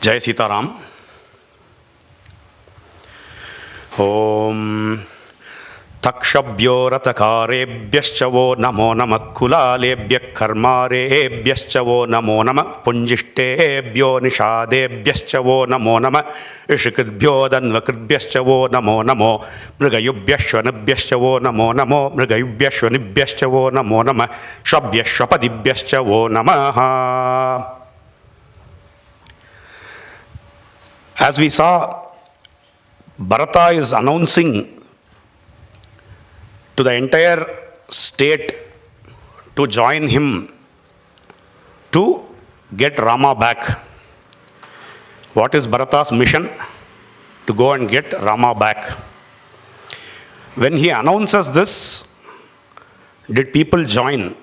Jai Sitaram. Om Takshabhyo Ratakarebhyascha vo namo namah Kulalebhyak Karmarebhyascha vo namo namah Punjishtebhyo Nishadebhyascha vo namo namah Ishikidbhyo Danvakridbyascha vo namo namo Mrigayubhyashvanibhyascha vo namo namo Mrigayubhyashvanibhyascha vo namo namah Shabhyashvapadibhyascha vo namaha. As we saw, Bharata is announcing to the entire state to join him to get Rama back. What is Bharata's mission? To go and get Rama back. When he announces this, did people join?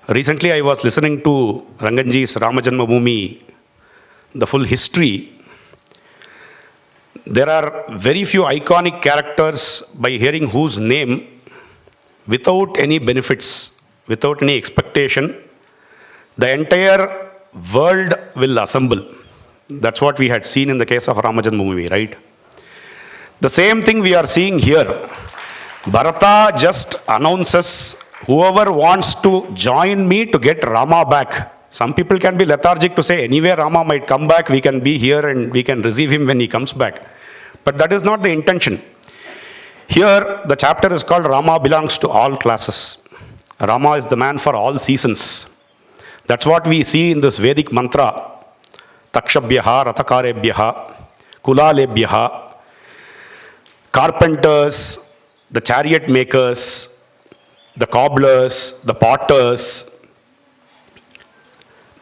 Recently I was listening to Ranganji's Rama Janmabhoomi, the full history. There are very few iconic characters by hearing whose name, without any benefits, without any expectation, the entire world will assemble. That's what we had seen in the case of Rama Janmabhoomi, right? The same thing we are seeing here. Bharata just announces, whoever wants to join me to get Rama back. Some people can be lethargic to say, anyway Rama might come back, we can be here and we can receive him when he comes back. But that is not the intention. Here, the chapter is called Rama belongs to all classes. Rama is the man for all seasons. That's what we see in this Vedic mantra. Takshabhyaha, Ratakarebhyaha, Kulalebhyaha, carpenters, the chariot makers, the cobblers, the potters,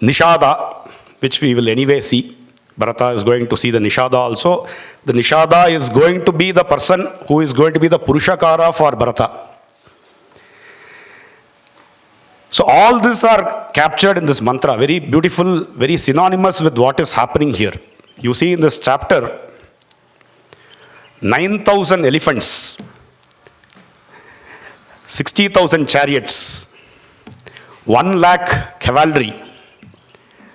Nishada, which we will anyway see. Bharata is going to see the Nishada also. The Nishada is going to be the person who is going to be the Purushakara for Bharata. So all these are captured in this mantra, very beautiful, very synonymous with what is happening here. You see in this chapter, 9,000 elephants, 60,000 chariots, 1 lakh cavalry.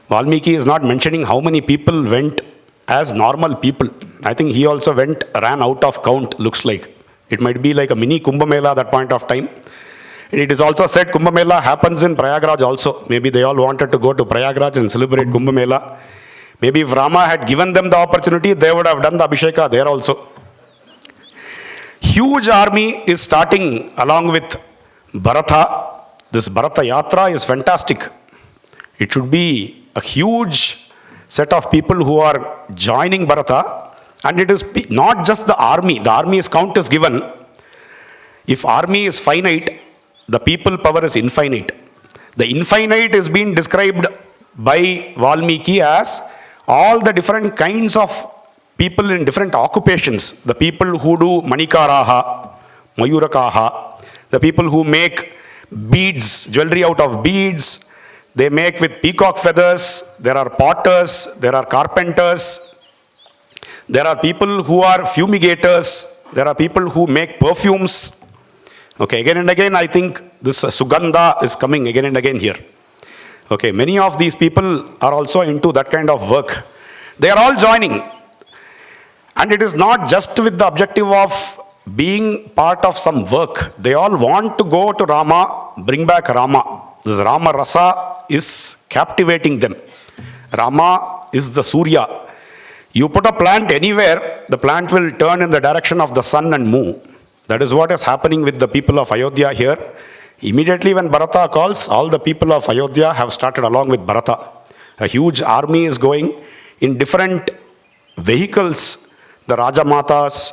Valmiki is not mentioning how many people went as normal people. I think he also ran out of count, looks like. It might be like a mini Kumbh Mela at that point of time. It is also said Kumbh Mela happens in Prayagraj also. Maybe they all wanted to go to Prayagraj and celebrate Kumbh Mela. Maybe if Rama had given them the opportunity, they would have done the Abhisheka there also. Huge army is starting along with Bharata. This Bharata Yatra is fantastic. It should be a huge set of people who are joining Bharata, and it is not just the army's count is given. If army is finite, the people power is infinite. The infinite is being described by Valmiki as all the different kinds of people in different occupations. The people who do manikaraha, mayurakaha, the people who make beads, jewelry out of beads, they make with peacock feathers, there are potters, there are carpenters, there are people who are fumigators, there are people who make perfumes. Okay, again and again I think this Sugandha is coming again and again here. Okay, many of these people are also into that kind of work. They are all joining. And it is not just with the objective of being part of some work. They all want to go to Rama, bring back Rama. This Rama Rasa is captivating them. Rama is the Surya. You put a plant anywhere, the plant will turn in the direction of the sun and move. That is what is happening with the people of Ayodhya here. Immediately when Bharata calls, all the people of Ayodhya have started along with Bharata. A huge army is going in different vehicles. The Raja Matas,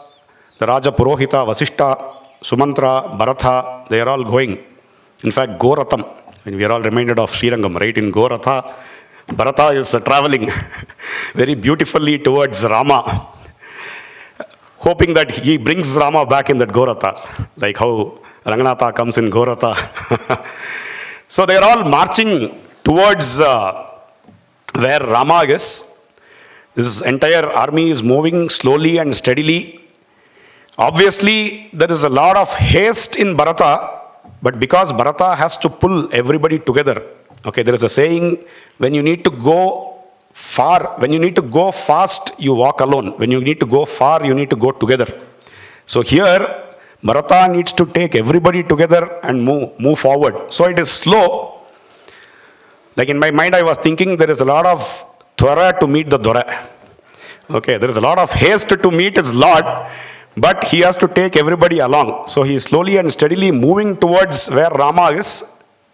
the Raja Purohita, Vasishta, Sumantra, Bharata, they are all going. In fact, Goratham. We are all reminded of Srirangam, right? In Goratha, Bharata is traveling very beautifully towards Rama, hoping that he brings Rama back in that Goratha, like how Ranganatha comes in Goratha. So they are all marching towards where Rama is. This entire army is moving slowly and steadily. Obviously, there is a lot of haste in Bharata, but because Bharata has to pull everybody together. Okay, there is a saying, when you need to go far, when you need to go fast, you walk alone. When you need to go far, you need to go together. So here, Bharata needs to take everybody together and move forward. So it is slow. Like in my mind, I was thinking there is a lot of tvara to meet the Dora. Okay, there is a lot of haste to meet his Lord, but he has to take everybody along. So he is slowly and steadily moving towards where Rama is.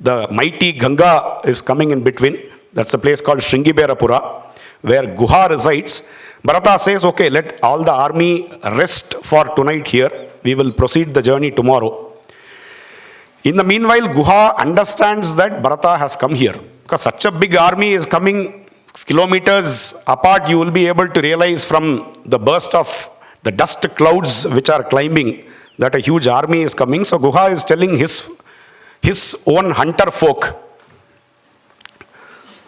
The mighty Ganga is coming in between. That's the place called Shringiberapura, where Guha resides. Bharata says, okay, let all the army rest for tonight here. We will proceed the journey tomorrow. In the meanwhile, Guha understands that Bharata has come here. Because such a big army is coming kilometers apart, you will be able to realize from the burst of the dust clouds which are climbing that a huge army is coming. So Guha is telling his own hunter folk.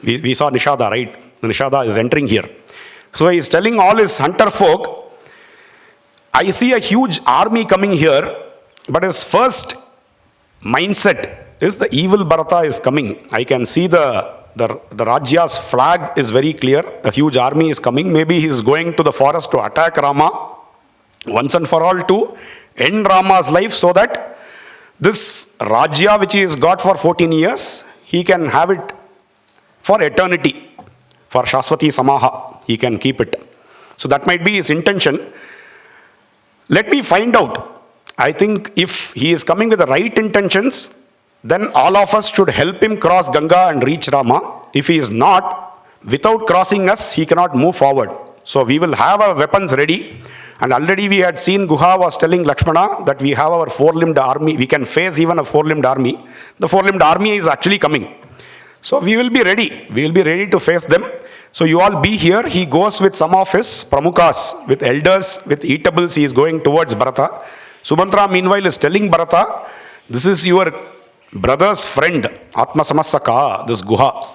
We saw Nishada, right? Nishada is entering here. So he is telling all his hunter folk, I see a huge army coming here, but his first mindset is the evil Bharata is coming. I can see the Rajya's flag is very clear. A huge army is coming. Maybe he is going to the forest to attack Rama once and for all, to end Rama's life, so that this Rajya which he has got for 14 years, he can have it for eternity. For Shaswati Samaha, he can keep it. So that might be his intention. Let me find out. I think if he is coming with the right intentions, then all of us should help him cross Ganga and reach Rama. If he is not, without crossing us, he cannot move forward. So we will have our weapons ready. And already we had seen Guha was telling Lakshmana that we have our four-limbed army. We can face even a four-limbed army. The four-limbed army is actually coming. So we will be ready. We will be ready to face them. So you all be here. He goes with some of his pramukhas, with elders, with eatables. He is going towards Bharata. Subhantra meanwhile is telling Bharata, this is your brother's friend, Atma Samassaka, this Guha.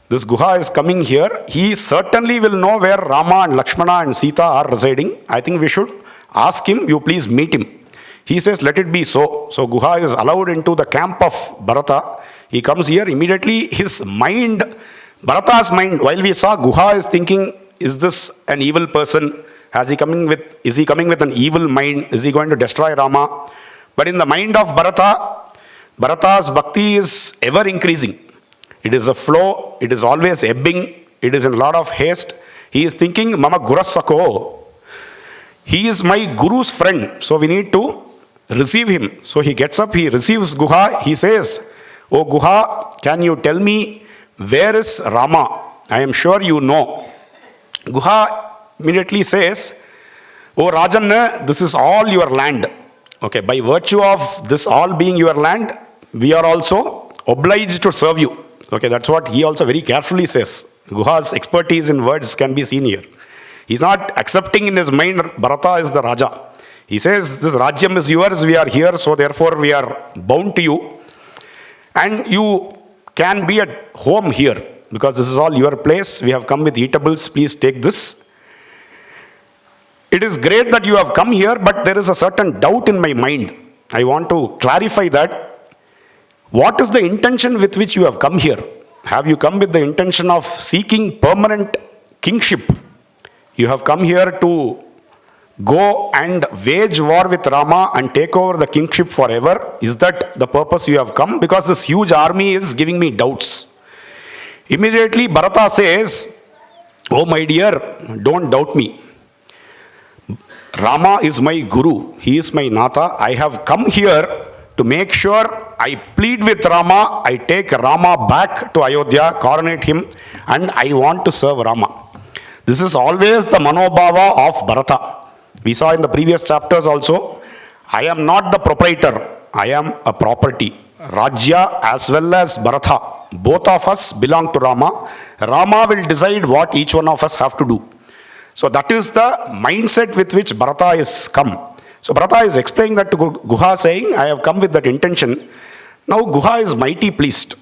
This Guha is coming here. He certainly will know where Rama and Lakshmana and Sita are residing. I think we should ask him, you please meet him. He says, let it be so. So Guha is allowed into the camp of Bharata. He comes here. Immediately his mind, Bharata's mind, while we saw Guha is thinking, is this an evil person? Is he coming with an evil mind? Is he going to destroy Rama? But in the mind of Bharata, Bharata's bhakti is ever increasing. It is a flow, it is always ebbing, it is in a lot of haste. He is thinking, Mama Gurasako. He is my Guru's friend, so we need to receive him. So he gets up, he receives Guha, he says, Oh Guha, can you tell me where is Rama? I am sure you know. Guha immediately says, Oh Rajan, this is all your land. Okay, by virtue of this all being your land, we are also obliged to serve you. Okay, that's what he also very carefully says. Guha's expertise in words can be seen here. He's not accepting in his mind Bharata is the Raja. He says, this Rajyam is yours, we are here, so therefore we are bound to you. And you can be at home here, because this is all your place. We have come with eatables, please take this. It is great that you have come here, but there is a certain doubt in my mind. I want to clarify that. What is the intention with which you have come here? Have you come with the intention of seeking permanent kingship? You have come here to go and wage war with Rama and take over the kingship forever? Is that the purpose you have come? Because this huge army is giving me doubts. Immediately Bharata says, Oh my dear, don't doubt me. Rama is my Guru. He is my Nata. I have come here to make sure I plead with Rama, I take Rama back to Ayodhya, coronate him, and I want to serve Rama. This is always the manobhava of Bharata. We saw in the previous chapters also, I am not the proprietor, I am a property. Rajya as well as Bharata, both of us belong to Rama. Rama will decide what each one of us have to do. So that is the mindset with which Bharata is come. So Bharata is explaining that to Guha, saying, I have come with that intention. Now Guha is mighty pleased.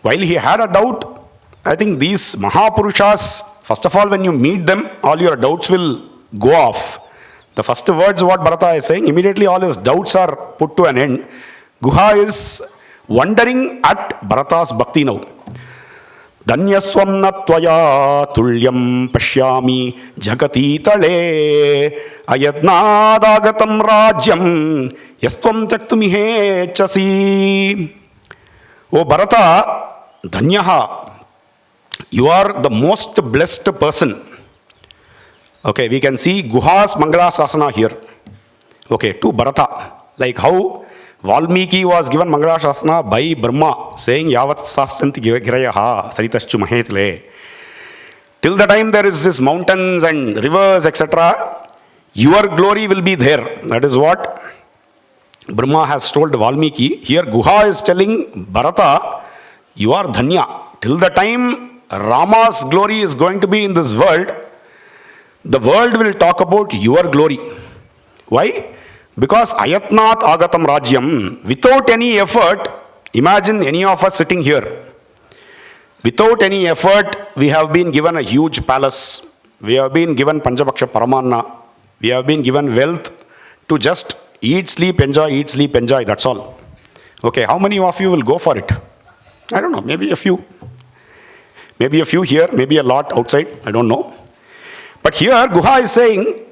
While he had a doubt, I think these Mahapurushas, first of all, when you meet them, all your doubts will go off. The first words what Bharata is saying, immediately all his doubts are put to an end. Guha is wondering at Bharata's bhakti now. Dhanyaswam na tvaya tulyam pashyami jagati tale ayadnadagatam rajyam yastvam tyaktumihe chasi. O Bharata, Dhanyaha, you are the most blessed person. Okay, we can see Guha's Mangala Sasana here. Okay, to Bharata. Like how Valmiki was given Mangala Sasana by Brahma, saying Yavat Sastanti Girayaha Saritaschu Mahetle. Till the time there is this mountains and rivers, etc., your glory will be there. That is what Brahma has told Valmiki. Here Guha is telling Bharata, you are Dhanya. Till the time Rama's glory is going to be in this world, the world will talk about your glory. Why? Because ayatnat agatam rajyam, without any effort, imagine any of us sitting here. Without any effort, we have been given a huge palace. We have been given Panchapaksha Paramanna. We have been given wealth to just eat, sleep, enjoy, that's all. Okay, how many of you will go for it? I don't know, maybe a few. Maybe a few here, maybe a lot outside, I don't know. But here Guha is saying,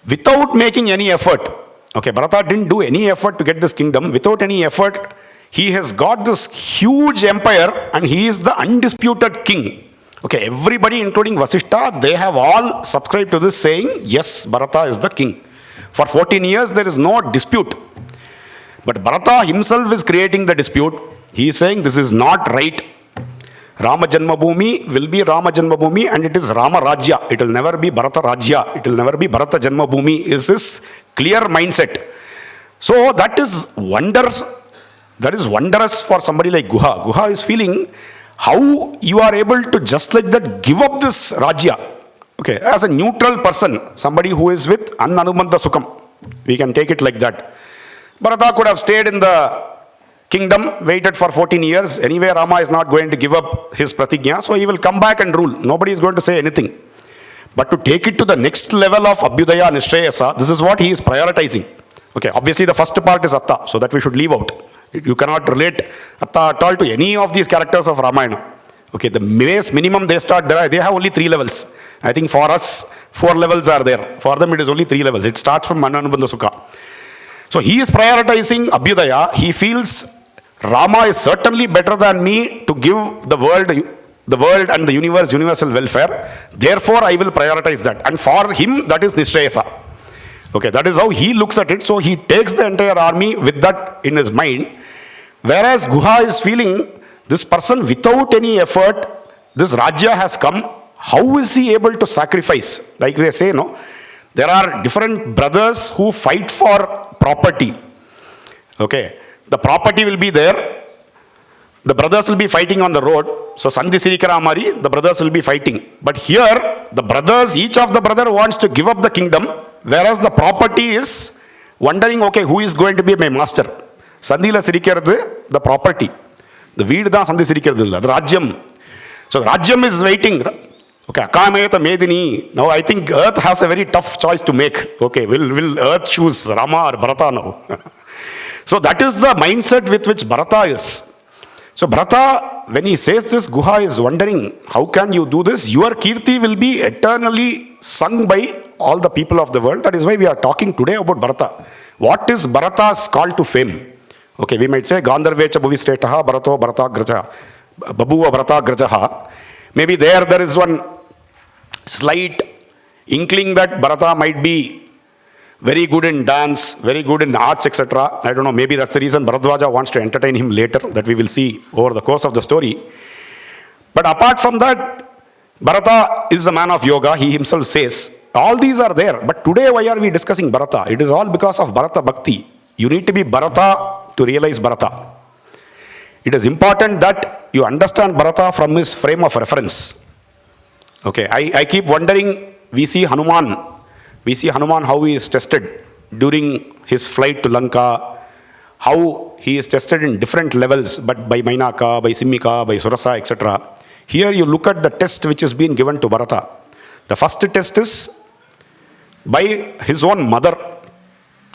without making any effort, okay, Bharata didn't do any effort to get this kingdom. Without any effort, he has got this huge empire and he is the undisputed king. Okay, everybody including Vasishtha, they have all subscribed to this saying, yes, Bharata is the king. For 14 years, there is no dispute. But Bharata himself is creating the dispute. He is saying this is not right. Rama Janmabhoomi will be Rama Janmabhoomi and it is Rama Rajya. It will never be Bharata Rajya. It will never be Bharata Janmabhoomi. Is this clear mindset? So that is wonders. That is wondrous for somebody like Guha. Guha is feeling how you are able to just like that give up this Rajya. Okay, as a neutral person, somebody who is with Annanumanta Sukham. We can take it like that. Bharata could have stayed in the kingdom, waited for 14 years. Anyway, Rama is not going to give up his pratigya, so he will come back and rule. Nobody is going to say anything. But to take it to the next level of Abhyudaya Nishrayasa, this is what he is prioritizing. Okay, obviously the first part is Atta, so that we should leave out. You cannot relate Atta at all to any of these characters of Ramayana. Okay, the base minimum they start, they have only 3 levels. I think for us, 4 levels are there. For them it is only 3 levels. It starts from Mananubandha Sukha. So he is prioritizing Abhyudaya. He feels Rama is certainly better than me to give the world and the universe universal welfare. Therefore, I will prioritize that. And for him, that is Nishrayasa. Okay, that is how he looks at it. So he takes the entire army with that in his mind. Whereas Guha is feeling this person without any effort, this Rajya has come. How is he able to sacrifice? Like they say, no, there are different brothers who fight for property. Okay. The property will be there. The brothers will be fighting on the road. So Sandhi Sirikaramari, the brothers will be fighting. But here, the brothers, each of the brother wants to give up the kingdom, whereas the property is wondering, okay, who is going to be my master? Sandhila Sirikiradhu, the property. The Veed da Sandhi Sirikiradhu, the Rajyam. So the Rajyam is waiting. Okay, Akamayata Medini. Now I think Earth has a very tough choice to make. Okay, will Earth choose Rama or Bharata now? So that is the mindset with which Bharata is. So Bharata, when he says this, Guha is wondering, how can you do this? Your Kirti will be eternally sung by all the people of the world. That is why we are talking today about Bharata. What is Bharata's call to fame? Okay, we might say, Gandharvecha Bhuvishretaha Bharato Bharatagraja, Babuva Bharatagrajaha. Maybe there is one slight inkling that Bharata might be very good in dance, very good in arts, etc. I don't know, maybe that's the reason Bharadwaja wants to entertain him later, that we will see over the course of the story. But apart from that, Bharata is a man of yoga, he himself says. All these are there. But today, why are we discussing Bharata? It is all because of Bharata Bhakti. You need to be Bharata to realize Bharata. It is important that you understand Bharata from his frame of reference. Okay, I keep wondering, we see Hanuman how he is tested during his flight to Lanka, how he is tested in different levels, but by Mainaka, by Simmika, by Surasa, etc. Here you look at the test which is being given to Bharata. The first test is by his own mother,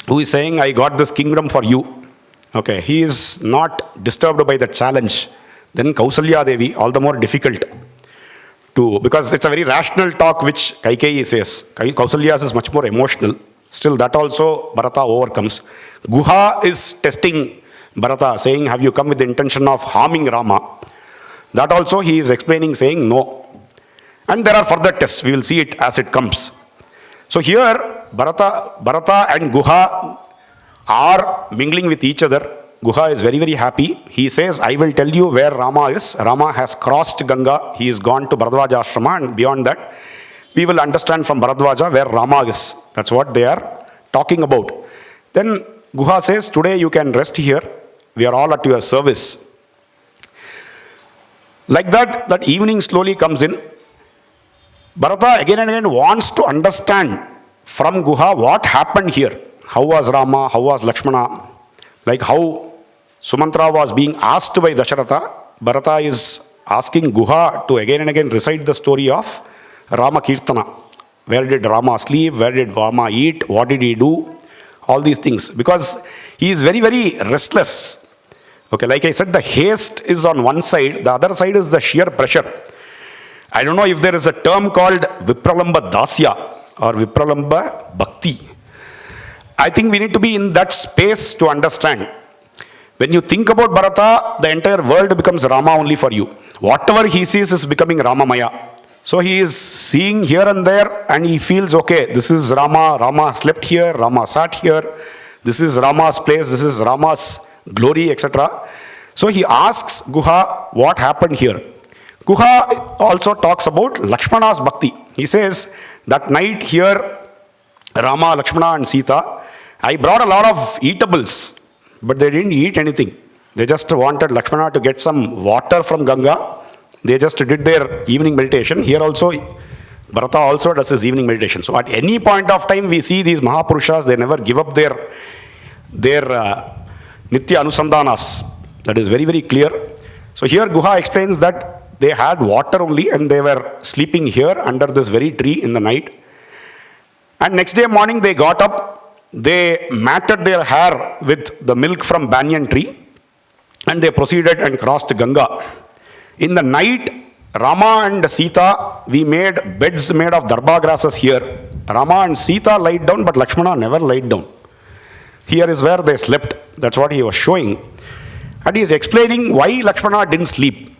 who is saying, I got this kingdom for you. Okay, he is not disturbed by the challenge. Then Kausalya Devi, all the more difficult to, because it's a very rational talk which Kaikeyi says. Kausalya's is much more emotional. Still, that also Bharata overcomes. Guha is testing Bharata, saying, have you come with the intention of harming Rama? That also he is explaining, saying no. And there are further tests. We will see it as it comes. So here, Bharata and Guha are mingling with each other. Guha is very, very happy. He says, I will tell you where Rama is. Rama has crossed Ganga. He is gone to Bharadwaja ashrama, and beyond that, we will understand from Bharadwaja where Rama is. That's what they are talking about. Then Guha says, today you can rest here. We are all at your service. Like that, that evening slowly comes in. Bharata again and again wants to understand from Guha what happened here. How was Rama? How was Lakshmana? Like how Sumantra was being asked by Dasharatha, Bharata is asking Guha to again and again recite the story of Rama Kirtana. Where did Rama sleep? Where did Rama eat? What did he do? All these things. Because he is very, very restless. Okay, like I said, the haste is on one side. The other side is the sheer pressure. I don't know if there is a term called Vipralamba Dasya or Vipralamba Bhakti. I think we need to be in that space to understand. When you think about Bharata, the entire world becomes Rama only for you. Whatever he sees is becoming Ramamaya. So he is seeing here and there and he feels, okay, this is Rama. Rama slept here. Rama sat here. This is Rama's place. This is Rama's glory, etc. So he asks Guha what happened here. Guha also talks about Lakshmana's bhakti. He says, that night here, Rama, Lakshmana and Sita, I brought a lot of eatables, but they didn't eat anything. They just wanted Lakshmana to get some water from Ganga. They just did their evening meditation. Here also, Bharata also does his evening meditation. So at any point of time, we see these Mahapurushas, they never give up their Nitya Anusandhanas. That is very, very clear. So here Guha explains that they had water only and they were sleeping here under this very tree in the night. And next day morning they got up, they matted their hair with the milk from banyan tree and they proceeded and crossed Ganga. In the night, Rama and Sita, we made beds made of darba grasses here. Rama and Sita lied down, but Lakshmana never lied down. Here is where they slept. That's what he was showing. And he is explaining why Lakshmana didn't sleep.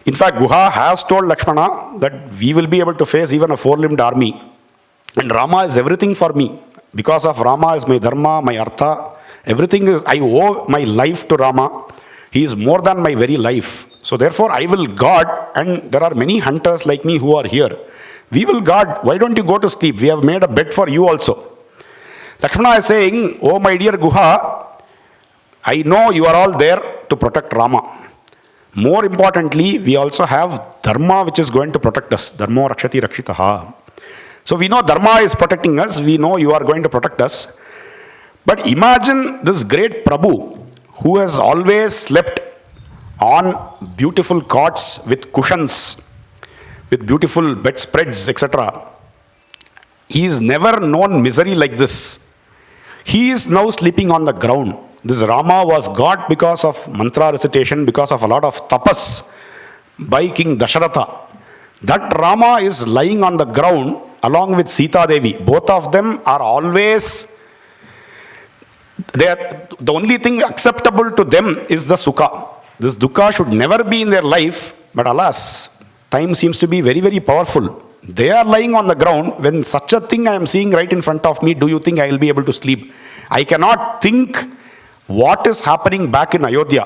In fact, Guha has told Lakshmana that we will be able to face even a four-limbed army. And Rama is everything for me. Because of Rama is my dharma, my artha. Everything is, I owe my life to Rama. He is more than my very life. So therefore I will guard, and there are many hunters like me who are here. We will guard. Why don't you go to sleep? We have made a bed for you also. Lakshmana is saying, oh my dear Guha, I know you are all there to protect Rama. More importantly, we also have Dharma which is going to protect us. Dharma rakshati rakshitaha. So we know Dharma is protecting us. We know you are going to protect us. But imagine this great Prabhu who has always slept on beautiful cots with cushions, with beautiful bedspreads, etc. He has never known misery like this. He is now sleeping on the ground. This Rama was got because of mantra recitation, because of a lot of tapas by King Dasharatha. That Rama is lying on the ground along with Sita Devi. Both of them are always, the only thing acceptable to them is the sukha. This dukkha should never be in their life, but alas, time seems to be very, very powerful. They are lying on the ground. When such a thing I am seeing right in front of me, do you think I will be able to sleep? I cannot think what is happening back in Ayodhya.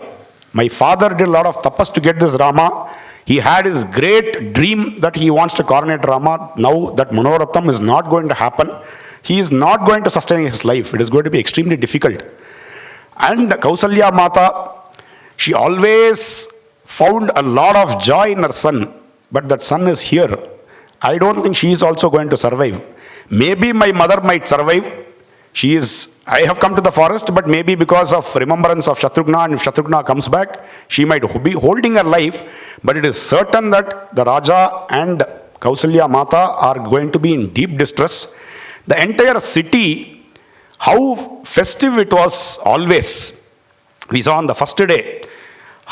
My father did a lot of tapas to get this Rama. He had his great dream that he wants to coronate Rama. Now that Manoratham is not going to happen. He is not going to sustain his life. It is going to be extremely difficult. And Kausalya Mata, she always found a lot of joy in her son. But that son is here. I don't think she is also going to survive. Maybe my mother might survive. I have come to the forest, but maybe because of remembrance of Shatrughna, and if Shatrughna comes back, she might be holding her life. But it is certain that the Raja and Kausalya Mata are going to be in deep distress. The entire city, how festive it was always. We saw on the first day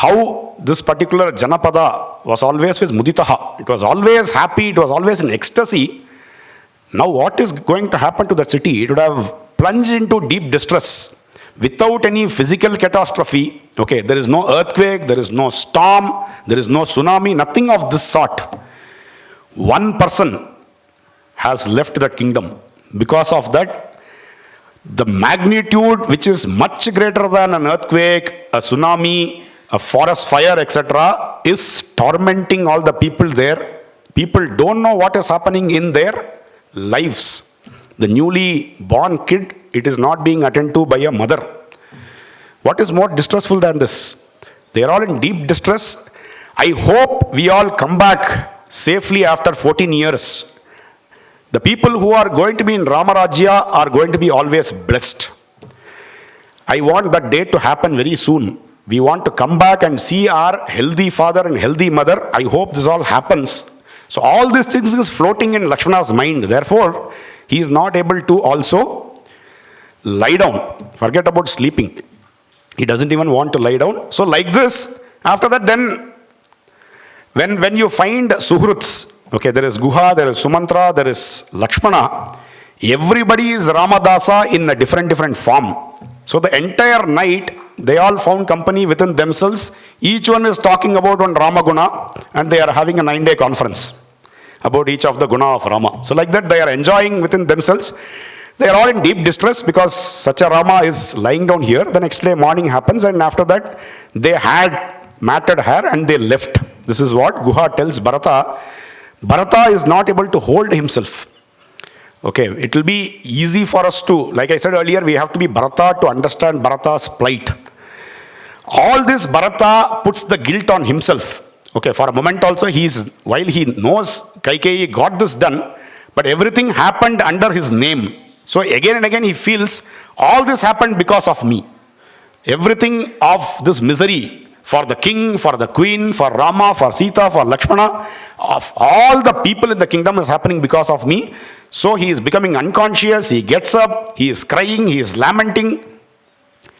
how this particular Janapada was always with Muditaha. It was always happy, it was always in ecstasy. Now what is going to happen to that city? It would have plunged into deep distress without any physical catastrophe. Okay, there is no earthquake, there is no storm, there is no tsunami, nothing of this sort. One person has left the kingdom. Because of that, the magnitude which is much greater than an earthquake, a tsunami, a forest fire, etc., is tormenting all the people there. People don't know what is happening in their lives. The newly born kid, it is not being attended to by a mother. What is more distressful than this? They are all in deep distress. I hope we all come back safely after 14 years. The people who are going to be in Rama Rajya are going to be always blessed. I want that day to happen very soon. We want to come back and see our healthy father and healthy mother. I hope this all happens. So all these things is floating in Lakshmana's mind. Therefore, he is not able to also lie down. Forget about sleeping. He doesn't even want to lie down. So like this, after that then, when you find Suhruts, okay, there is Guha, there is Sumantra, there is Lakshmana, everybody is Ramadasa in a different form. So the entire night, they all found company within themselves. Each one is talking about one Rama Guna, and they are having a 9-day conference about each of the Guna of Rama. So like that, they are enjoying within themselves. They are all in deep distress because such a Rama is lying down here. The next day morning happens, and after that, they had matted hair and they left. This is what Guha tells Bharata. Bharata is not able to hold himself. Okay, it will be easy for us to, like I said earlier, we have to be Bharata to understand Bharata's plight. All this Bharata puts the guilt on himself. Okay, for a moment also, while he knows Kaikeyi got this done, but everything happened under his name. So again and again he feels, all this happened because of me. Everything of this misery for the king, for the queen, for Rama, for Sita, for Lakshmana, of all the people in the kingdom is happening because of me. So he is becoming unconscious, he gets up, he is crying, he is lamenting.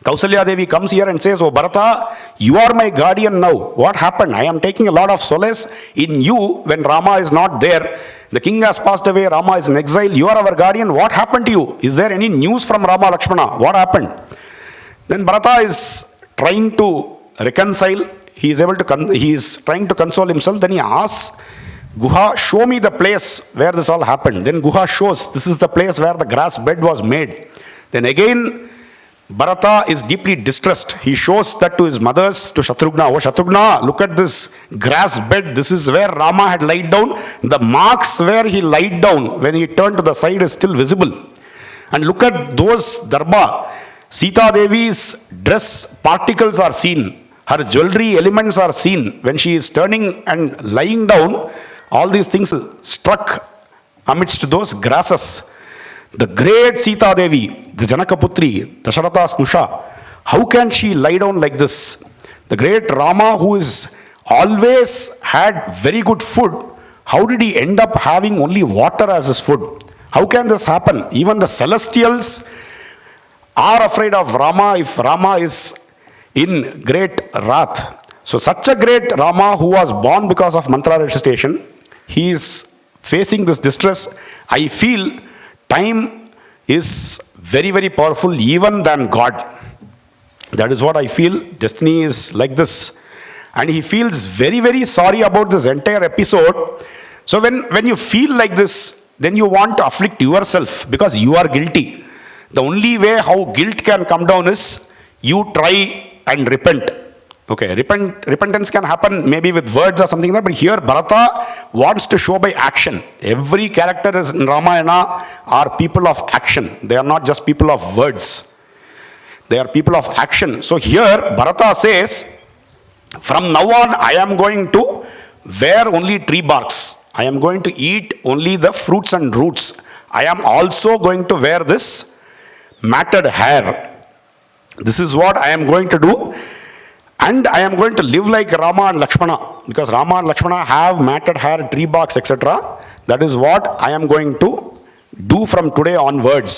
Kausalya Devi comes here and says, "Oh Bharata, you are my guardian now. What happened? I am taking a lot of solace in you when Rama is not there. The king has passed away, Rama is in exile, you are our guardian. What happened to you? Is there any news from Rama Lakshmana? What happened?" Then Bharata is trying to reconcile. He is trying to console himself. Then he asks Guha, "Show me the place where this all happened." Then Guha shows, this is the place where the grass bed was made. Then again, Bharata is deeply distressed. He shows that to his mothers, to Shatrughna. "Oh Shatrughna, look at this grass bed. This is where Rama had lied down. The marks where he lied down when he turned to the side is still visible. And look at those darba. Sita Devi's dress particles are seen. Her jewelry elements are seen. When she is turning and lying down, all these things struck amidst those grasses. The great Sita Devi, the Janakaputri, Dasharatha's Nusha, how can she lie down like this? The great Rama, who is always had very good food, how did he end up having only water as his food? How can this happen? Even the celestials are afraid of Rama if Rama is in great wrath." So such a great Rama who was born because of mantra recitation, he is facing this distress. I feel time is very powerful even than God. That is what I feel. Destiny is like this. And he feels very sorry about this entire episode. So when you feel like this, then you want to afflict yourself because you are guilty. The only way how guilt can come down is you try and repent. Okay, repentance can happen maybe with words or something like that, but here Bharata wants to show by action. Every character in Ramayana are people of action. They are not just people of words. They are people of action. So here Bharata says, "From now on I am going to wear only tree barks. I am going to eat only the fruits and roots. I am also going to wear this matted hair. This is what I am going to do. And I am going to live like Rama and Lakshmana, because Rama and Lakshmana have matted hair, tree barks, etc. That is what I am going to do from today onwards.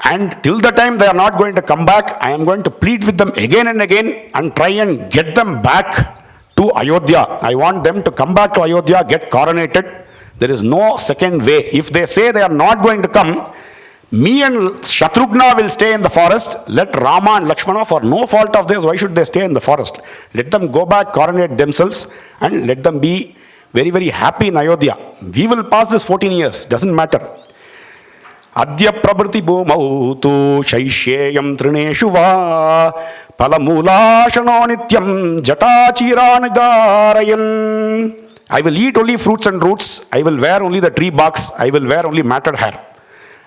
And till the time they are not going to come back, I am going to plead with them again and again and try and get them back to Ayodhya. I want them to come back to Ayodhya, get coronated. There is no second way. If they say they are not going to come, me and Shatrugna will stay in the forest. Let Rama and Lakshmana, for no fault of theirs, why should they stay in the forest? Let them go back, coronate themselves, and let them be very, very happy in Ayodhya. We will pass this 14 years, doesn't matter. Adya prabrti bhumau tu shaishyayam trineshu va palamulashano nityam jatachiranidaarayan. I will eat only fruits and roots. I will wear only the tree barks. I will wear only matted hair.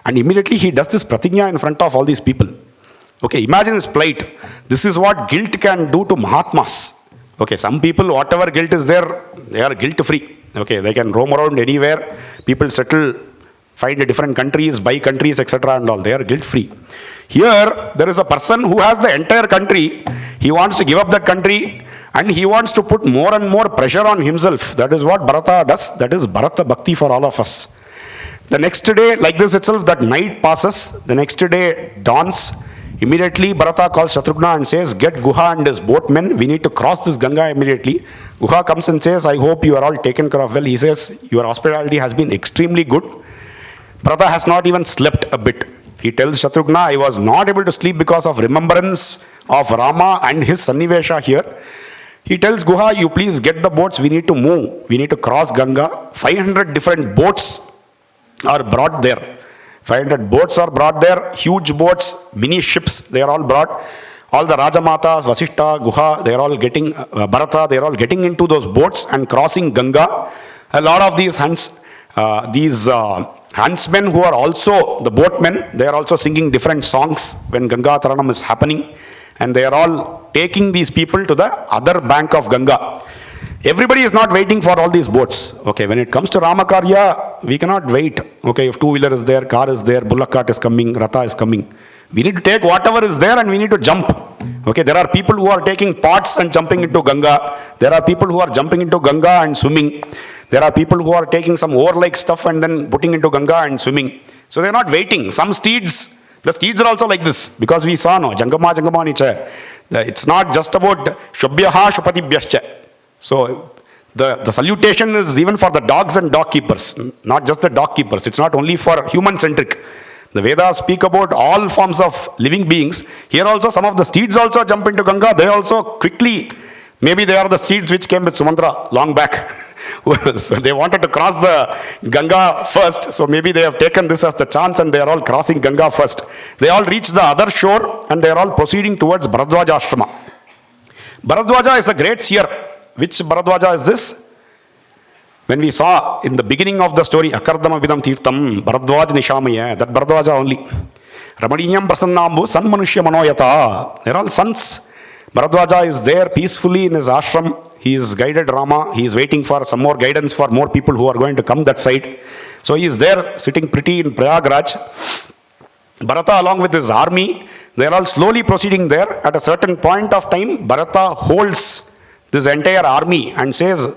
And immediately he does this pratigna in front of all these people. Okay, imagine his plight. This is what guilt can do to Mahatmas. Okay, some people, whatever guilt is there, they are guilt-free. Okay, they can roam around anywhere. People settle, find different countries, buy countries, etc. and all. They are guilt-free. Here, there is a person who has the entire country. He wants to give up that country and he wants to put more and more pressure on himself. That is what Bharata does. That is Bharata Bhakti for all of us. The next day, like this itself, that night passes. The next day dawns. Immediately, Bharata calls Shatrugna and says, get Guha and his boatmen. We need to cross this Ganga immediately. Guha comes and says, I hope you are all taken care of well. He says, your hospitality has been extremely good. Bharata has not even slept a bit. He tells Shatrugna, I was not able to sleep because of remembrance of Rama and his Sannivesha here. He tells Guha, you please get the boats. We need to move. We need to cross Ganga. 500 different boats are brought there. 500 boats are brought there, huge boats, mini ships, they are all brought. All the Rajamatas, Vasishta, Guha, they are all getting, Bharata, they are all getting into those boats and crossing Ganga. A lot of these huntsmen who are also the boatmen, they are also singing different songs when Ganga Taranam is happening. And they are all taking these people to the other bank of Ganga. Everybody is not waiting for all these boats. Okay, when it comes to Ramakarya, we cannot wait. Okay, if two-wheeler is there, car is there, bullock cart is coming, Ratha is coming. We need to take whatever is there and we need to jump. Okay, there are people who are taking pots and jumping into Ganga. There are people who are jumping into Ganga and swimming. There are people who are taking some oar-like stuff and then putting into Ganga and swimming. So they are not waiting. Some steeds, the steeds are also like this. Because we saw, no, Jangama Nicha. It's not just about Shubhyaha Shupatibhyascha. So the salutation is even for the dogs and dog keepers, not just the dog keepers. It's not only for human-centric. The Vedas speak about all forms of living beings. Here also some of the steeds also jump into Ganga. They also quickly, maybe they are the steeds which came with Sumatra long back. So they wanted to cross the Ganga first. So maybe they have taken this as the chance and they are all crossing Ganga first. They all reach the other shore and they are all proceeding towards Bharadwaja Ashrama. Bharadwaja is a great seer. Which Bharadwaja is this? When we saw in the beginning of the story, Akardama Vidam Tirtam, Bharadwaja Nishamaya, that Bharadwaja only. Ramadiyam Prasannambu, San Manushya Manoyata. They're all sons. Bharadwaja is there peacefully in his ashram. He is guided Rama. He is waiting for some more guidance for more people who are going to come that side. So he is there sitting pretty in Prayagraj. Bharata along with his army, they are all slowly proceeding there. At a certain point of time, Bharata holds this entire army and says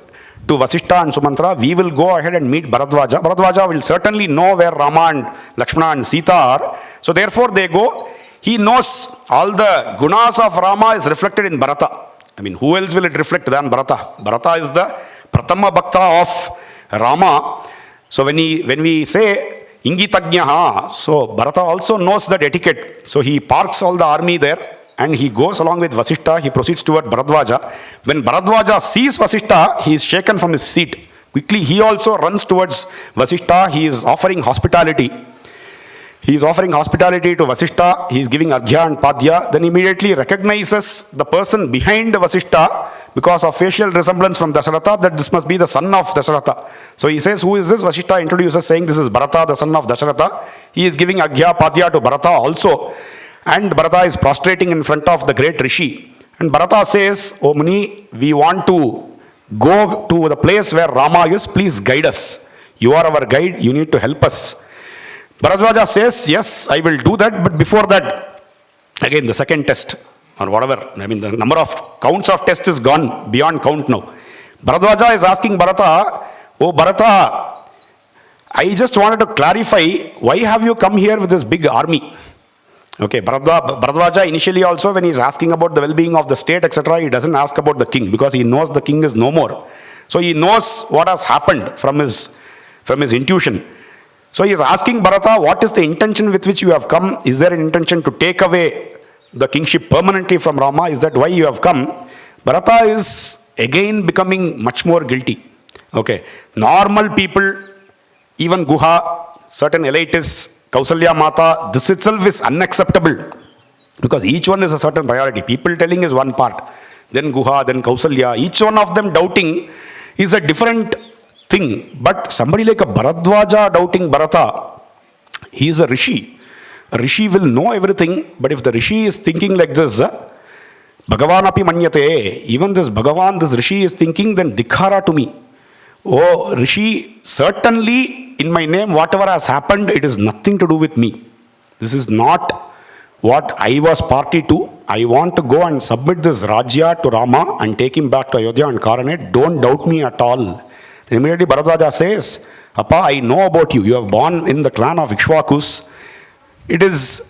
to Vasishta and Sumantra, we will go ahead and meet Bharadwaja. Bharadwaja will certainly know where Rama and Lakshmana and Sita are. So therefore they go. He knows all the gunas of Rama is reflected in Bharata. I mean, who else will it reflect than Bharata? Bharata is the Pratama Bhakta of Rama. So when we say Ingitagnaha, so Bharata also knows that etiquette. So he parks all the army there. And he goes along with Vasishta, he proceeds toward Bharadwaja. When Bharadwaja sees Vasishta, he is shaken from his seat. Quickly, he also runs towards Vasishta. He is offering hospitality. He is offering hospitality to Vasishta. He is giving Arghya and Padya. Then immediately recognizes the person behind Vasishta because of facial resemblance from Dasharatha, that this must be the son of Dasharatha. So he says, who is this? Vasishta introduces saying, this is Bharata, the son of Dasharatha. He is giving Arghya, Padya to Bharata also. And Bharata is prostrating in front of the great Rishi. And Bharata says, O Muni, we want to go to the place where Rama is. Please guide us. You are our guide. You need to help us. Bharadwaja says, yes, I will do that. But before that, again, the second test or whatever. I mean, the number of counts of test is gone beyond count now. Bharadwaja is asking Bharata, oh Bharata, I just wanted to clarify, why have you come here with this big army? Okay, Bharadwaja initially also, when he is asking about the well-being of the state, etc., he doesn't ask about the king because he knows the king is no more. So he knows what has happened from his intuition. So he is asking Bharata, what is the intention with which you have come? Is there an intention to take away the kingship permanently from Rama? Is that why you have come? Bharata is again becoming much more guilty. Okay, normal people, even Guha, certain elitists, Kausalya Mata, this itself is unacceptable because each one is a certain priority. People telling is one part, then Guha, then Kausalya, each one of them doubting is a different thing. But somebody like a Bharadwaja doubting Bharata, he is a rishi. A rishi will know everything, but if the rishi is thinking like this, Bhagavan api manyate, even this Bhagavan, this rishi is thinking, then dikhara to me. Oh, rishi, certainly in my name, whatever has happened, it is nothing to do with me. This is not what I was party to. I want to go and submit this Rajya to Rama and take him back to Ayodhya and coronate. Don't doubt me at all. Then immediately Bharadwaja says, Appa, I know about you. You have born in the clan of Ikshvakus. It is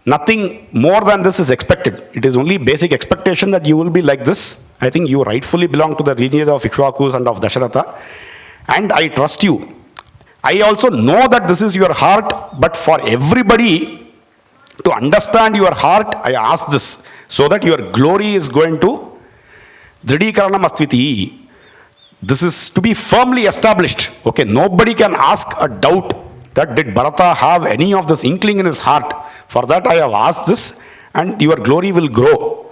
nothing more than this is expected. It is only basic expectation that you will be like this. I think you rightfully belong to the lineage of Ikshvakus and of Dasharatha. And I trust you. I also know that this is your heart, but for everybody to understand your heart, I ask this, so that your glory is going to Dridikaranam Astviti. This is to be firmly established. Okay, nobody can ask a doubt that did Bharata have any of this inkling in his heart. For that I have asked this, and your glory will grow.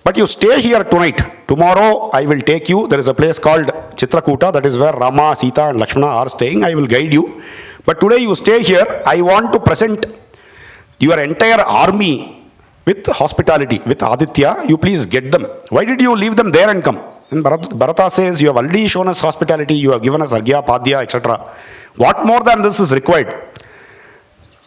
But you stay here tonight. Tomorrow I will take you. There is a place called Chitrakuta, that is where Rama, Sita and Lakshmana are staying. I will guide you. But today you stay here. I want to present your entire army with hospitality, with Aditya. You please get them. Why did you leave them there and come? And Bharata says, you have already shown us hospitality. You have given us Arghya, Padya, etc. What more than this is required?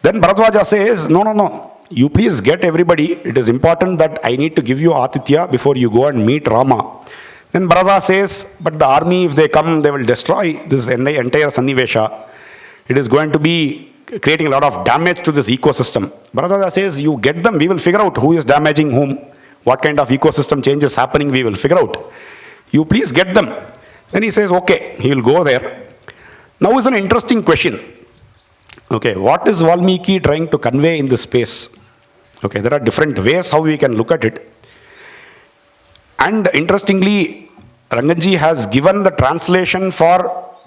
Then Bharadwaja says, no. You please get everybody. It is important that I need to give you Aditya before you go and meet Rama. Then Bharata says, but the army, if they come, they will destroy this entire Sannivesha. It is going to be creating a lot of damage to this ecosystem. Bharata says, you get them, we will figure out who is damaging whom, what kind of ecosystem change is happening, we will figure out. You please get them. Then he says, okay, he will go there. Now is an interesting question. Okay, what is Valmiki trying to convey in this space? Okay, there are different ways how we can look at it. And interestingly, Ranganji has given the translation for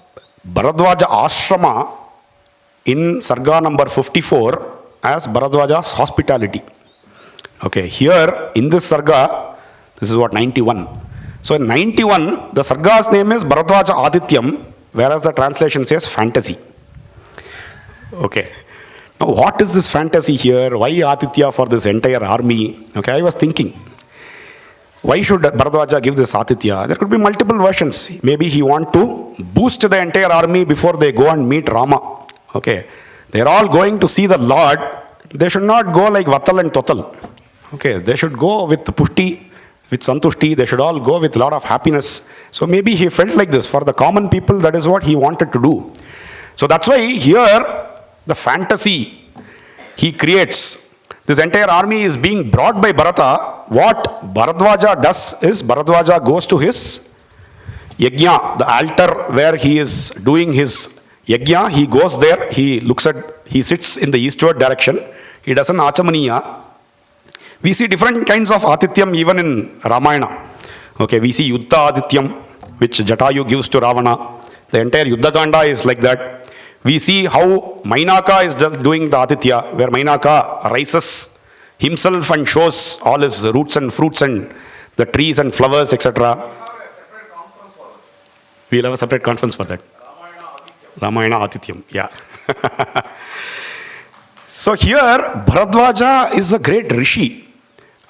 Bharadwaja Ashrama in Sarga number 54 as Bharadwaja's hospitality. Okay, here in this Sarga, this is what, 91. So in 91, the Sarga's name is Bharadwaja aathithyam, whereas the translation says fantasy. Okay. Now, what is this fantasy here? Why Aditya for this entire army? Okay, I was thinking, why should Bharadwaja give this Aditya? There could be multiple versions. Maybe he want to boost the entire army before they go and meet Rama. Okay, they are all going to see the Lord. They should not go like Vatal and Total. Okay, they should go with Pushti, with Santushti. They should all go with a lot of happiness. So maybe he felt like this. For the common people, that is what he wanted to do. So that's why here, the fantasy he creates, this entire army is being brought by Bharata. What Bharadwaja does is, Bharadwaja goes to his yajna, the altar where he is doing his yajna. He goes there, he sits in the eastward direction. He does an achamaniya. We see different kinds of Adithyam even in Ramayana. Okay, we see Yuddha Adithyam, which Jatayu gives to Ravana. The entire Yuddha Kanda is like that. We see how Mainaka is doing the Aditya, where Mainaka rises himself and shows all his roots and fruits and the trees and flowers, etc. We will have a separate conference for that. Ramayana Aathithyam, yeah. So here, Bharadwaja is a great rishi.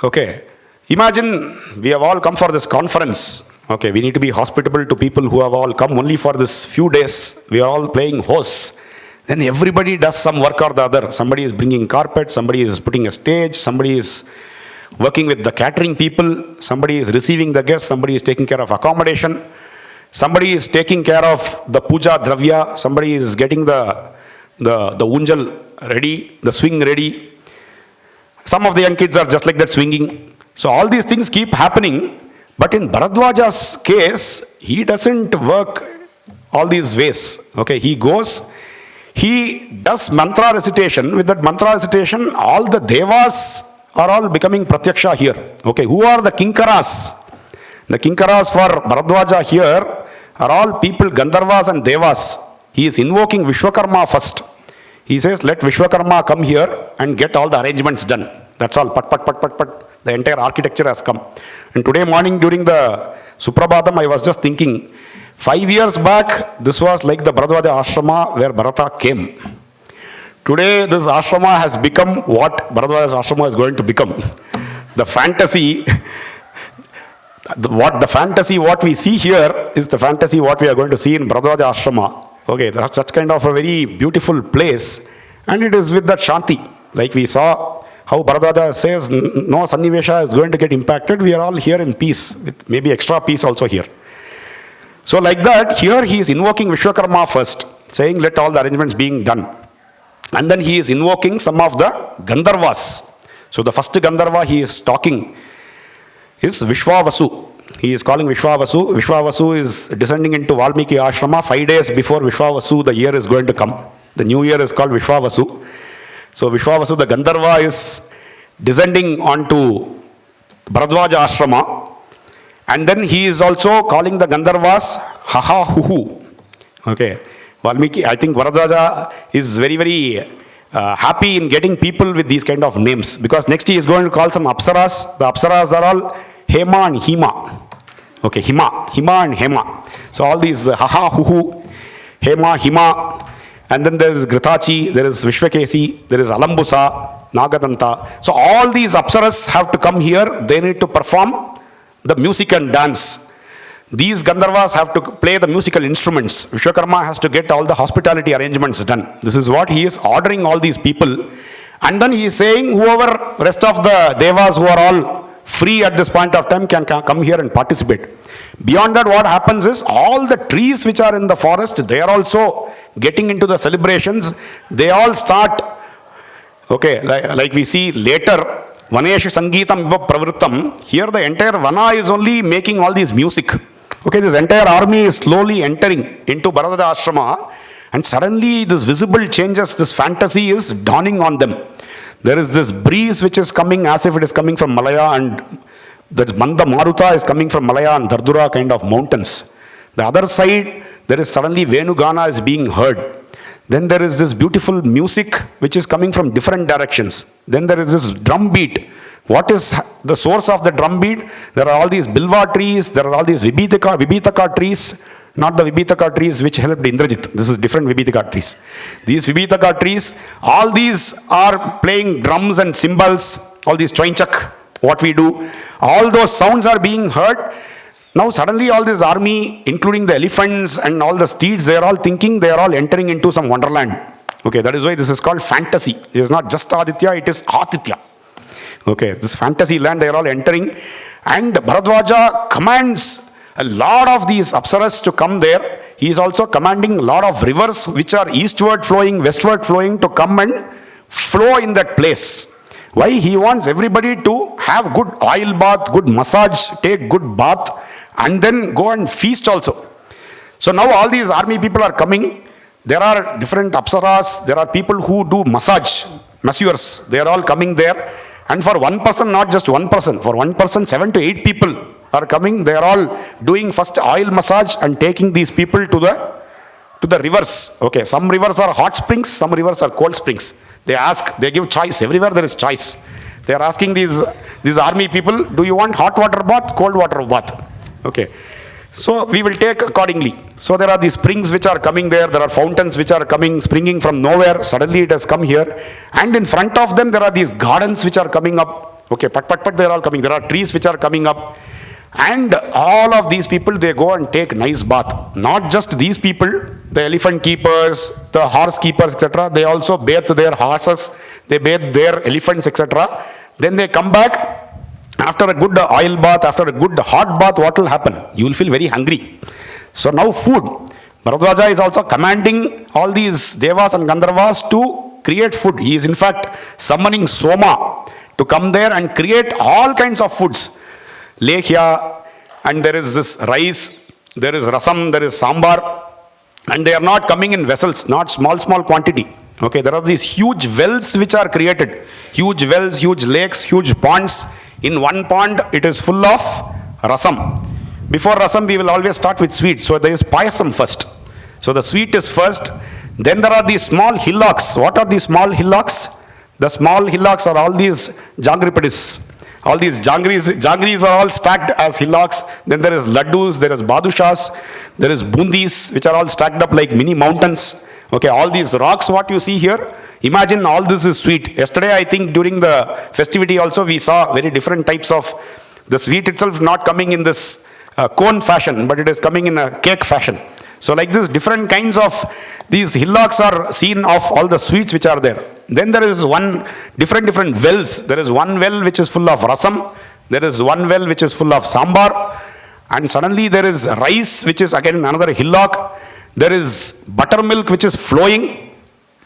Okay, imagine we have all come for this conference. Okay, we need to be hospitable to people who have all come only for this few days. We are all playing hosts. Then everybody does some work or the other. Somebody is bringing carpet, somebody is putting a stage, somebody is working with the catering people, somebody is receiving the guests, somebody is taking care of accommodation, somebody is taking care of the puja dravya, somebody is getting the unjal ready, the swing ready. Some of the young kids are just like that swinging. So all these things keep happening. But in Bharadwaja's case, he doesn't work all these ways. Okay, he goes, he does mantra recitation. With that mantra recitation, all the devas are all becoming pratyaksha here. Okay, who are the kinkaras? The kinkaras for Bharadwaja here are all people, Gandharvas and devas. He is invoking Vishwakarma first. He says, let Vishwakarma come here and get all the arrangements done. That's all. Pat, pat, pat, pat, pat. The entire architecture has come. And today morning during the Suprabhatam, I was just thinking, 5 years back, this was like the Bharadwaja ashrama where Bharata came. Today, this ashrama has become what Bharadwaja's ashrama is going to become. The fantasy, what we see here is the fantasy what we are going to see in Bharadwaja ashrama. Okay, that's such kind of a very beautiful place, and it is with that Shanti. Like we saw how Bharadwaja says, no Sannivesha is going to get impacted, we are all here in peace, with maybe extra peace also here. So like that, here he is invoking Vishwakarma first, saying let all the arrangements being done. And then he is invoking some of the Gandharvas. So the first Gandharva he is talking is Vishwavasu. He is calling Vishwavasu. Vishwavasu is descending into Valmiki ashrama 5 days before Vishwavasu, the year is going to come. The new year is called Vishwavasu. So Vishwavasu, the Gandharva, is descending onto Bharadwaja ashrama. And then he is also calling the Gandharvas Haha Huhu. Okay. Valmiki, I think Bharadwaja is very, very happy in getting people with these kind of names. Because next he is going to call some Apsaras. The Apsaras are all Hema and Hima. Okay, Hima and Hema. So all these Haha, Huhu, Hema, Hima, and then there is Gritachi, there is Vishwakesi, there is Alambusa, Nagadanta. So all these Apsaras have to come here. They need to perform the music and dance. These Gandharvas have to play the musical instruments. Vishwakarma has to get all the hospitality arrangements done. This is what he is ordering all these people. And then he is saying whoever rest of the devas who are all free at this point of time can come here and participate. Beyond that, what happens is all the trees which are in the forest, they are also getting into the celebrations. They all start, okay, like we see later, Vaneshu Sangeetam Iva Pravrittam. Here the entire Vana is only making all this music. Okay, this entire army is slowly entering into Bharadwaja ashrama, and suddenly this visible changes, this fantasy is dawning on them. There is this breeze which is coming as if it is coming from Malaya, and the Manda Maruta is coming from Malaya and Dardura kind of mountains. The other side, there is suddenly Venugana is being heard. Then there is this beautiful music which is coming from different directions. Then there is this drum beat. What is the source of the drum beat? There are all these Bilva trees, there are all these Vibhitaka trees, not the Vibhitaka trees which helped Indrajit. This is different Vibhitaka trees. These Vibhitaka trees, all these are playing drums and cymbals, all these choinchak, what we do. All those sounds are being heard. Now suddenly all this army, including the elephants and all the steeds, they are all thinking they are all entering into some wonderland. Okay, that is why this is called fantasy. It is not just Aditya, it is Athithya. Okay, this fantasy land they are all entering. And Bharadwaja commands a lot of these Apsaras to come there. He is also commanding a lot of rivers which are eastward flowing, westward flowing to come and flow in that place. Why? He wants everybody to have good oil bath, good massage, take good bath, and then go and feast also. So now all these army people are coming. There are different Apsaras, there are people who do masseurs. They are all coming there. And for one person, not just one person, for one person, 7 to 8 people are coming. They are all doing first oil massage and taking these people to the rivers. Okay, some rivers are hot springs, some rivers are cold springs. They ask, they give choice. Everywhere there is choice. They are asking these army people, do you want hot water bath, cold water bath? Okay. So we will take accordingly. So there are these springs which are coming there. There are fountains which are coming, springing from nowhere. Suddenly it has come here. And in front of them there are these gardens which are coming up. Okay, pat, they are all coming. There are trees which are coming up. And all of these people, they go and take nice bath. Not just these people, the elephant keepers, the horse keepers, etc. They also bathe their horses. They bathe their elephants, etc. Then they come back. After a good oil bath, after a good hot bath, what will happen? You will feel very hungry. So now food. Bharadwaja is also commanding all these Devas and Gandharvas to create food. He is in fact summoning Soma, to come there and create all kinds of foods. Lehya, and there is this rice, there is rasam, there is sambar, and they are not coming in vessels, not small quantity. Okay, there are these huge wells which are created. Huge wells, huge lakes, huge ponds. In one pond, it is full of rasam. Before rasam, we will always start with sweet. So there is payasam first. So the sweet is first. Then there are these small hillocks. What are these small hillocks? The small hillocks are all these jangripadis. All these jangris are all stacked as hillocks. Then there is laddus, there is badushas, there is bundis, which are all stacked up like mini mountains. Okay, all these rocks, what you see here, imagine all this is sweet. Yesterday, I think during the festivity also, we saw very different types of, the sweet itself not coming in this cone fashion, but it is coming in a cake fashion. So like this, different kinds of these hillocks are seen of all the sweets which are there. Then there is one different wells. There is one well which is full of rasam. There is one well which is full of sambar. And suddenly there is rice which is again another hillock. There is buttermilk which is flowing.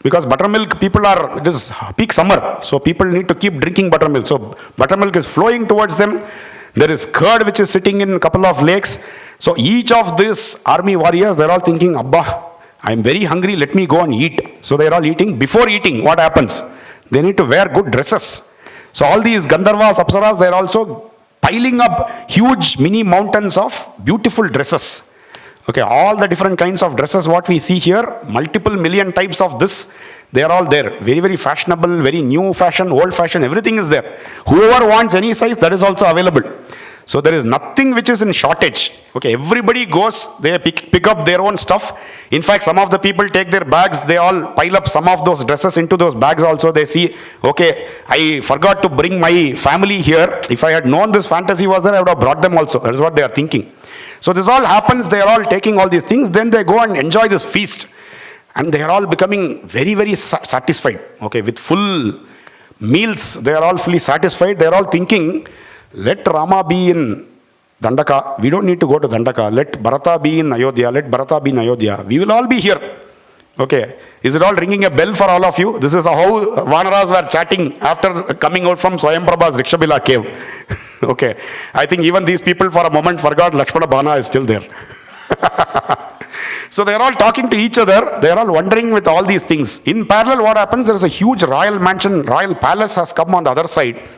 Because buttermilk, it is peak summer. So people need to keep drinking buttermilk. So buttermilk is flowing towards them. There is curd which is sitting in a couple of lakes. So each of these army warriors, they're all thinking, Abba, I'm very hungry, let me go and eat. So they're all eating. Before eating, what happens? They need to wear good dresses. So all these Gandharvas, Apsaras, they're also piling up huge mini mountains of beautiful dresses. Okay, all the different kinds of dresses what we see here, multiple million types of this, they are all there. Very, very fashionable, very new fashion, old fashion, everything is there. Whoever wants any size, that is also available. So there is nothing which is in shortage. Okay, everybody goes, they pick up their own stuff. In fact, some of the people take their bags, they all pile up some of those dresses into those bags also. They see, okay, I forgot to bring my family here. If I had known this fantasy was there, I would have brought them also. That is what they are thinking. So this all happens, they are all taking all these things, then they go and enjoy this feast. And they are all becoming very, very satisfied. Okay, with full meals, they are all fully satisfied. They are all thinking, let Rama be in Dandaka. We don't need to go to Dandaka. Let Bharata be in Ayodhya. Let Bharata be in Ayodhya. We will all be here. Okay. Is it all ringing a bell for all of you? This is how Vanaras were chatting after coming out from Swayamprabha's Rikshabila cave. Okay. I think even these people for a moment forgot Lakshmana Bana is still there. So they are all talking to each other. They are all wondering with all these things. In parallel, what happens? There is a huge royal mansion, royal palace has come on the other side.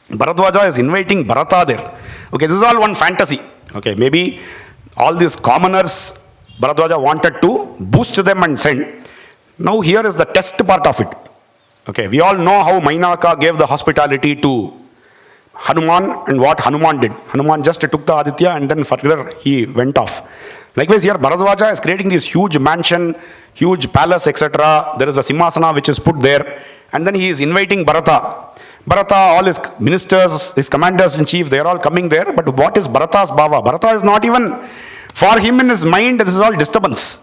Bharadwaja is inviting Bharata there. Okay, this is all one fantasy. Okay, maybe all these commoners, Bharadwaja wanted to boost them and send. Now here is the test part of it. Okay, we all know how Mainaka gave the hospitality to Hanuman and what Hanuman did. Hanuman just took the Aditya and then further he went off. Likewise here Bharadwaja is creating this huge mansion, huge palace, etc. There is a Simhasana which is put there. And then he is inviting Bharata. Bharata, all his ministers, his commanders in chief, they are all coming there. But what is Bharata's bhava? Bharata is not even, for him in his mind, this is all disturbance.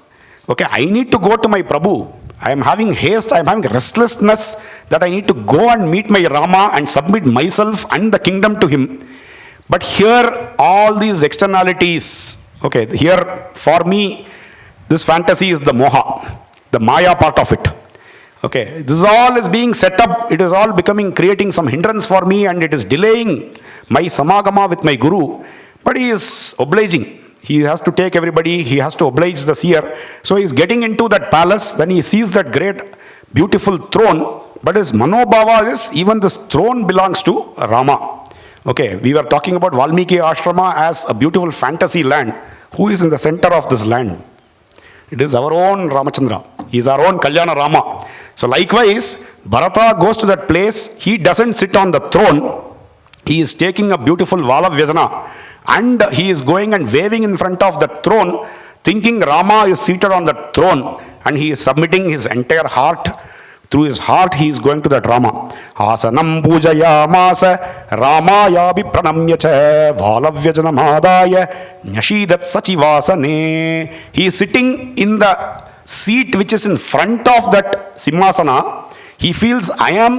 Okay, I need to go to my Prabhu. I am having haste, I am having restlessness that I need to go and meet my Rama and submit myself and the kingdom to him. But here, all these externalities, okay, here for me, this fantasy is the moha, the maya part of it. Okay, this all is being set up, it is all creating some hindrance for me and it is delaying my samagama with my guru. But he is obliging. He has to take everybody, he has to oblige the seer. So he is getting into that palace, then he sees that great, beautiful throne. But his manobhava is, even this throne belongs to Rama. Okay, we were talking about Valmiki Ashrama as a beautiful fantasy land. Who is in the center of this land? It is our own Ramachandra. He is our own Kalyana Rama. So likewise, Bharata goes to that place. He doesn't sit on the throne. He is taking a beautiful Vala Vyajana. And he is going and waving in front of the throne, thinking Rama is seated on the throne. And he is submitting his entire heart. Through his heart, he is going to that Rama. Asanam pujayamasa Ramayabi pranamyacha Valavyajana madaya Nyashidat sachivasane. He is sitting in the seat which is in front of that Simhasana. He feels, I am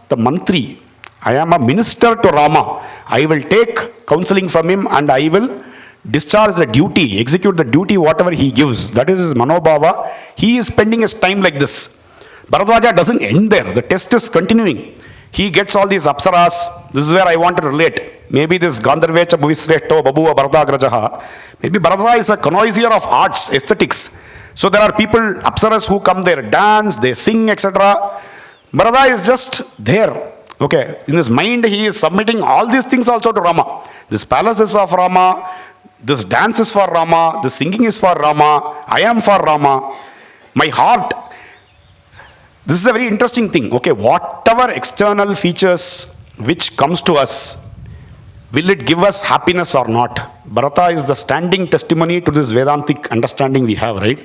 the mantri. I am a minister to Rama. I will take counseling from him and I will discharge the duty, execute the duty, whatever he gives. That is his manobhava. He is spending his time like this. Bharadwaja doesn't end there. The test is continuing. he gets all these apsaras. This is where I want to relate. Maybe this Gandharvecha Bhuvisreshto Babuva Bharata. Maybe Bharata is a connoisseur of arts, aesthetics. So there are people, apsaras, who come there, dance, they sing, etc. Bharata is just there. Okay, in his mind he is submitting all these things also to Rama. This palace is of Rama, this dance is for Rama, this singing is for Rama, I am for Rama. My heart, this is a very interesting thing. Okay, whatever external features which comes to us, will it give us happiness or not? Bharata is the standing testimony to this Vedantic understanding we have, right?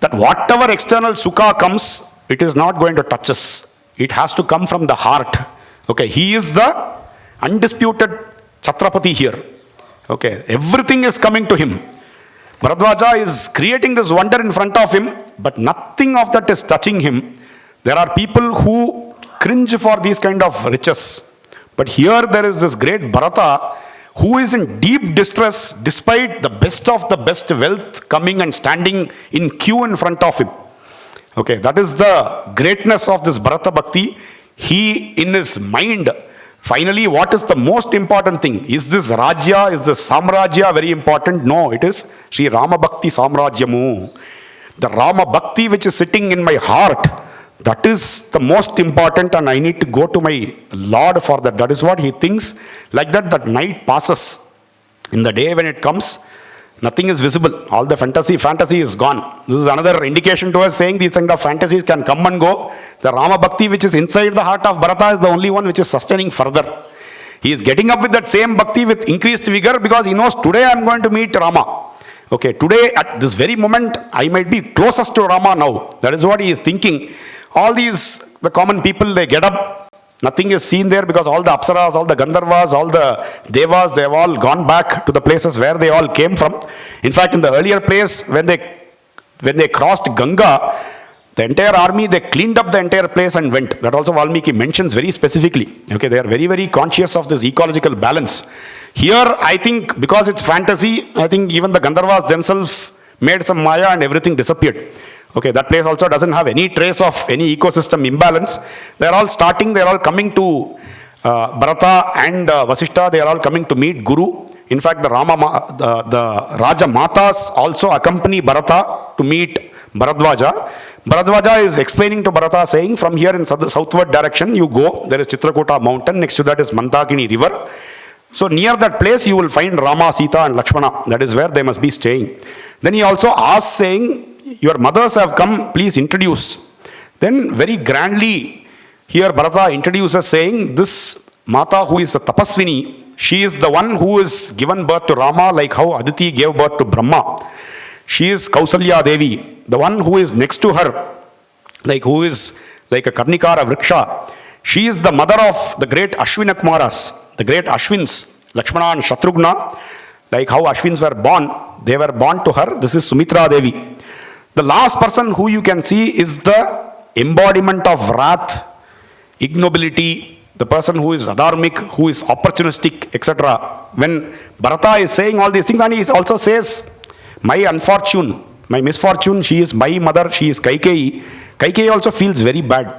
That whatever external sukha comes, it is not going to touch us. It has to come from the heart. Okay, he is the undisputed Chhatrapati here. Okay, everything is coming to him. Bharadwaja is creating this wonder in front of him, but nothing of that is touching him. There are people who cringe for these kind of riches. But here there is this great Bharata who is in deep distress despite the best of the best wealth coming and standing in queue in front of him. Okay, that is the greatness of this Bharata Bhakti. He, in his mind, finally, what is the most important thing? Is this Rajya, is this Samrajya very important? No, it is Sri Rama Bhakti Samrajyamu. The Rama Bhakti which is sitting in my heart, that is the most important, and I need to go to my Lord for that. That is what he thinks. Like that, that night passes. In the day when it comes, nothing is visible. All the fantasy is gone. This is another indication to us saying these kind of fantasies can come and go. The Rama Bhakti which is inside the heart of Bharata is the only one which is sustaining further. He is getting up with that same Bhakti with increased vigor because he knows today I am going to meet Rama. Okay, today at this very moment I might be closest to Rama now. That is what he is thinking. All these, the common people, they get up. Nothing is seen there because all the apsaras, all the Gandharvas, all the devas, they have all gone back to the places where they all came from. In fact, in the earlier place, when they crossed Ganga, the entire army, they cleaned up the entire place and went. That also Valmiki mentions very specifically. Okay, they are very, very conscious of this ecological balance. Here, I think, because it's fantasy, I think even the Gandharvas themselves made some maya and everything disappeared. Okay, that place also doesn't have any trace of any ecosystem imbalance. They are all starting, they are all coming to Bharata and Vasishta, they are all coming to meet Guru. In fact, the Raja Matas also accompany Bharata to meet Bharadwaja. Bharadwaja is explaining to Bharata, saying, from here in southward direction you go, there is Chitrakuta mountain, next to that is Mandakini river. So near that place you will find Rama, Sita and Lakshmana. That is where they must be staying. Then he also asks, saying, your mothers have come, please introduce. Then very grandly here Bharata introduces, saying, this Mata who is a Tapaswini, she is the one who is given birth to Rama, like how Aditi gave birth to Brahma. She is Kausalya Devi, the one who is next to her, like who is like a Karnikara Vriksha. She is the mother of the great Ashwina Kumaras, the great Ashwins, Lakshmana and Shatrughna, like how Ashwins were born, they were born to her. This is Sumitra Devi. The last person who you can see is the embodiment of wrath, ignobility, the person who is adharmic, who is opportunistic, etc. When Bharata is saying all these things, and he also says, my unfortune, my misfortune, she is my mother, she is Kaikeyi. Kaikeyi also feels very bad.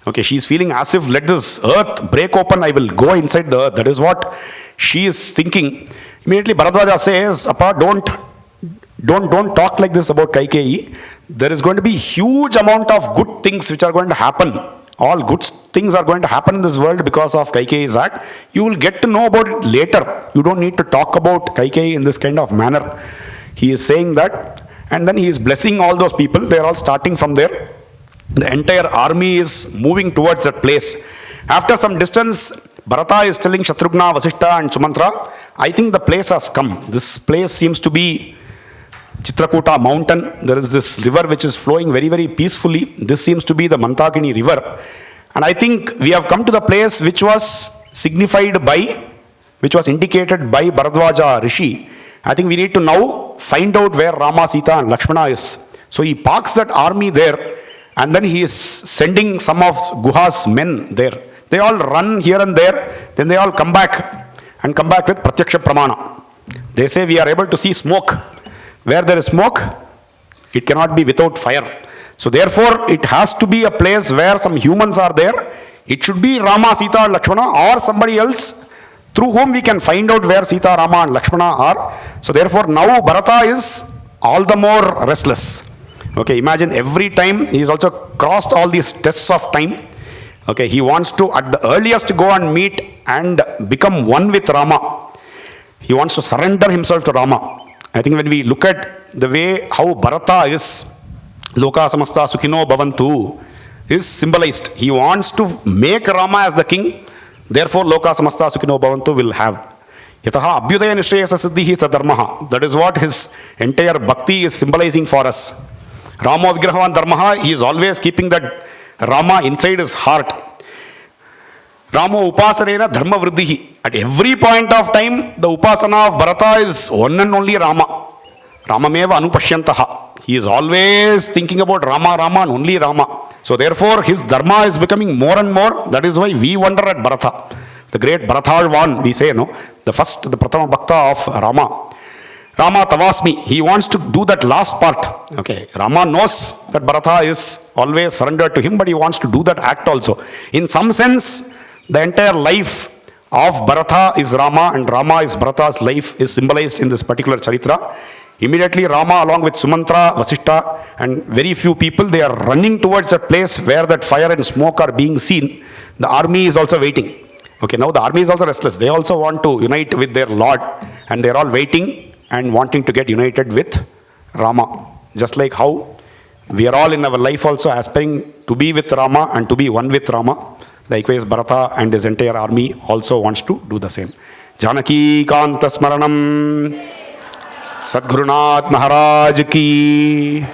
Okay, she is feeling as if let this earth break open, I will go inside the earth. That is what she is thinking. Immediately Bharadwaja says, Appa, don't talk like this about Kaikeyi. There is going to be huge amount of good things which are going to happen. All good things are going to happen in this world because of Kaikeyi's act. You will get to know about it later. You don't need to talk about Kaikeyi in this kind of manner. He is saying that, and then he is blessing all those people. They are all starting from there. The entire army is moving towards that place. After some distance, Bharata is telling Shatrughna, Vasishta and Sumantra, I think the place has come. This place seems to be Chitrakuta mountain. There is this river which is flowing very, very peacefully. This seems to be the Mandakini river. And I think we have come to the place which was signified by, which was indicated by Bharadwaja Rishi. I think we need to now find out where Rama, Sita and Lakshmana is. So he parks that army there, and then he is sending some of Guha's men there. They all run here and there, then they all come back, and come back with Pratyaksha Pramana. They say we are able to see smoke. Where there is smoke, it cannot be without fire. So therefore, it has to be a place where some humans are there. It should be Rama, Sita, and Lakshmana, or somebody else through whom we can find out where Sita, Rama, and Lakshmana are. So therefore, now Bharata is all the more restless. Okay, imagine every time he is also crossed all these tests of time. Okay, he wants to at the earliest go and meet and become one with Rama. He wants to surrender himself to Rama. I think when we look at the way how Bharata is, Loka Samasta Sukhino Bhavantu, is symbolized. He wants to make Rama as the king, therefore Loka Samasta Sukhino Bhavantu will have. Yataha Abhyudaya Nishreyasa Siddhihi Sadharmaha. That is what his entire bhakti is symbolizing for us. Rama Vigrahavan Dharmaha, he is always keeping that Rama inside his heart. Rama Upasanena Dharma Vriddhihi. At every point of time, the Upasana of Bharata is one and only Rama. Ramameva Anupashyantaha. He is always thinking about Rama, Rama, and only Rama. So therefore, his Dharma is becoming more and more. That is why we wonder at Bharata. The great Bharatalvan, we say, no? The Prathama Bhakta of Rama. Rama Tavasmi, he wants to do that last part. Okay, Rama knows that Bharata is always surrendered to him, but he wants to do that act also. In some sense, the entire life of Bharata is Rama, and Rama is Bharata's life is symbolized in this particular Charitra. Immediately Rama along with Sumantra, Vasishta, and very few people, they are running towards a place where that fire and smoke are being seen. The army is also waiting. Okay, now the army is also restless. They also want to unite with their Lord, and they are all waiting and wanting to get united with Rama. Just like how we are all in our life also aspiring to be with Rama and to be one with Rama. Likewise, Bharata and his entire army also wants to do the same. Janaki Kanta Smaranam Sadgurunath Maharaj Ki